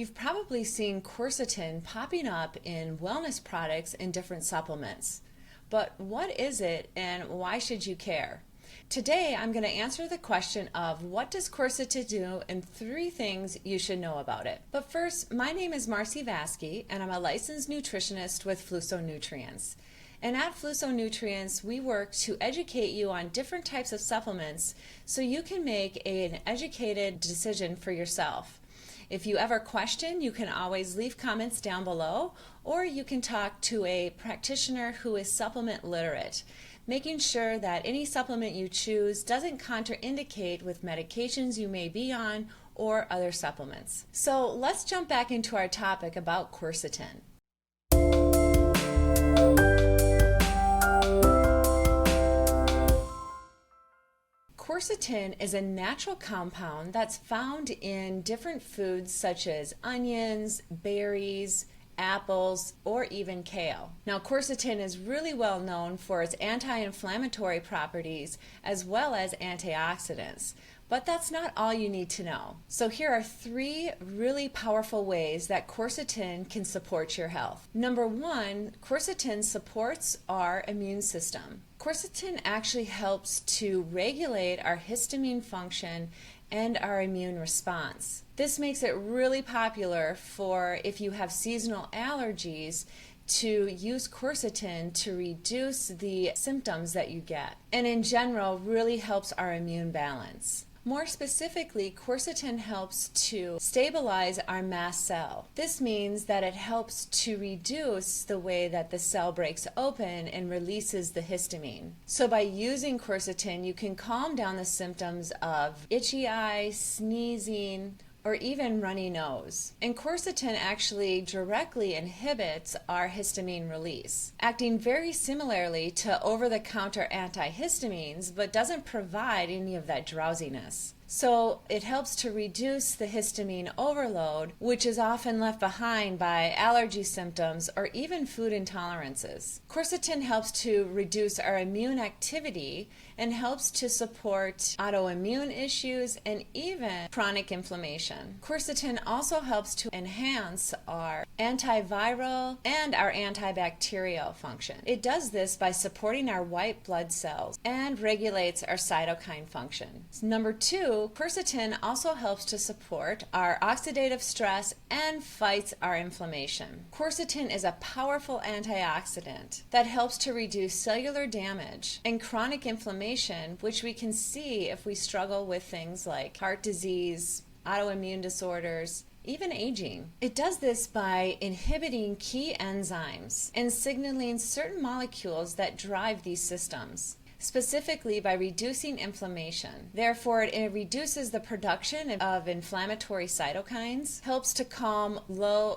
You've probably seen quercetin popping up in wellness products and different supplements. But what is it and why should you care? Today I'm going to answer the question of what does quercetin do and 3 things you should know about it. But first, my name is Marcy Vasky and I'm a licensed nutritionist with Flusso Nutrients. And at Flusso Nutrients, we work to educate you on different types of supplements so you can make an educated decision for yourself. If you ever question, you can always leave comments down below, or you can talk to a practitioner who is supplement literate, making sure that any supplement you choose doesn't contraindicate with medications you may be on or other supplements. So let's jump back into our topic about quercetin. Quercetin is a natural compound that's found in different foods such as onions, berries, apples, or even kale. Now, quercetin is really well known for its anti-inflammatory properties as well as antioxidants. But that's not all you need to know. So here are 3 really powerful ways that quercetin can support your health. Number 1, quercetin supports our immune system. Quercetin actually helps to regulate our histamine function and our immune response. This makes it really popular for if you have seasonal allergies to use quercetin to reduce the symptoms that you get. And in general, really helps our immune balance. More specifically, quercetin helps to stabilize our mast cell. This means that it helps to reduce the way that the cell breaks open and releases the histamine. So by using quercetin, you can calm down the symptoms of itchy eyes, sneezing, or even runny nose. And quercetin actually directly inhibits our histamine release, acting very similarly to over-the-counter antihistamines, but doesn't provide any of that drowsiness. So it helps to reduce the histamine overload, which is often left behind by allergy symptoms or even food intolerances. Quercetin helps to reduce our immune activity and helps to support autoimmune issues and even chronic inflammation. Quercetin also helps to enhance our antiviral and our antibacterial function. It does this by supporting our white blood cells and regulates our cytokine function. Number 2, quercetin also helps to support our oxidative stress and fights our inflammation. Quercetin is a powerful antioxidant that helps to reduce cellular damage and chronic inflammation, which we can see if we struggle with things like heart disease, autoimmune disorders, even aging. It does this by inhibiting key enzymes and signaling certain molecules that drive these systems, specifically by reducing inflammation. Therefore, it reduces the production of inflammatory cytokines, helps to calm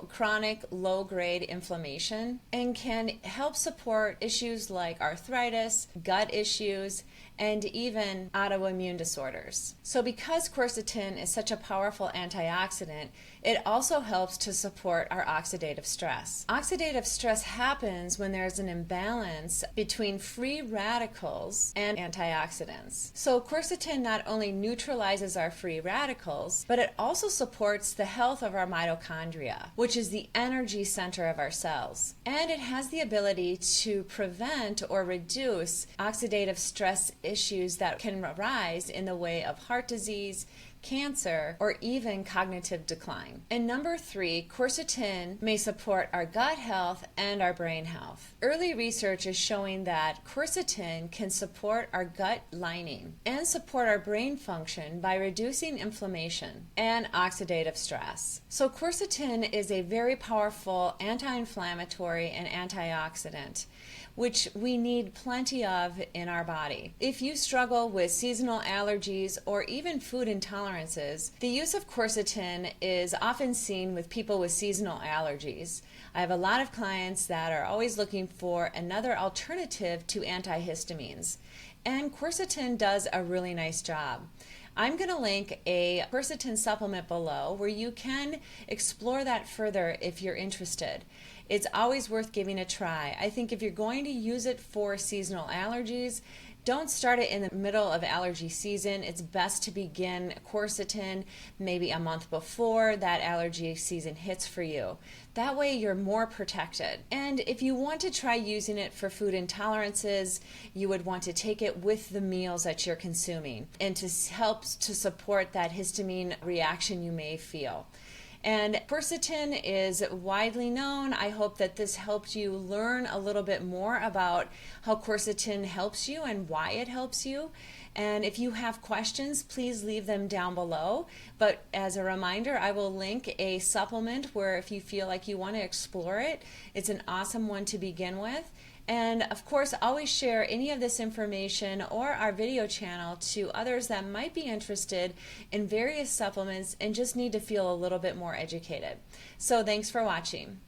chronic low-grade inflammation, and can help support issues like arthritis, gut issues, and even autoimmune disorders. So because quercetin is such a powerful antioxidant, it also helps to support our oxidative stress. Oxidative stress happens when there's an imbalance between free radicals and antioxidants. So quercetin not only neutralizes our free radicals, but it also supports the health of our mitochondria, which is the energy center of our cells. And it has the ability to prevent or reduce oxidative stress issues that can arise in the way of heart disease, cancer, or even cognitive decline. And number 3, quercetin may support our gut health and our brain health. Early research is showing that quercetin can support our gut lining and support our brain function by reducing inflammation and oxidative stress. So quercetin is a very powerful anti-inflammatory and antioxidant, which we need plenty of in our body. If you struggle with seasonal allergies or even food intolerances, the use of quercetin is often seen with people with seasonal allergies. I have a lot of clients that are always looking for another alternative to antihistamines, and quercetin does a really nice job. I'm going to link a quercetin supplement below where you can explore that further if you're interested. It's always worth giving a try. I think if you're going to use it for seasonal allergies, Don't start it in the middle of allergy season. It's best to begin quercetin maybe a month before that allergy season hits for you. That way you're more protected. And if you want to try using it for food intolerances, you would want to take it with the meals that you're consuming and to help to support that histamine reaction you may feel. And quercetin is widely known. I hope that this helped you learn a little bit more about how quercetin helps you and why it helps you. And if you have questions, please leave them down below. But as a reminder, I will link a supplement where if you feel like you want to explore it, it's an awesome one to begin with. And of course, always share any of this information or our video channel to others that might be interested in various supplements and just need to feel a little bit more educated. So thanks for watching.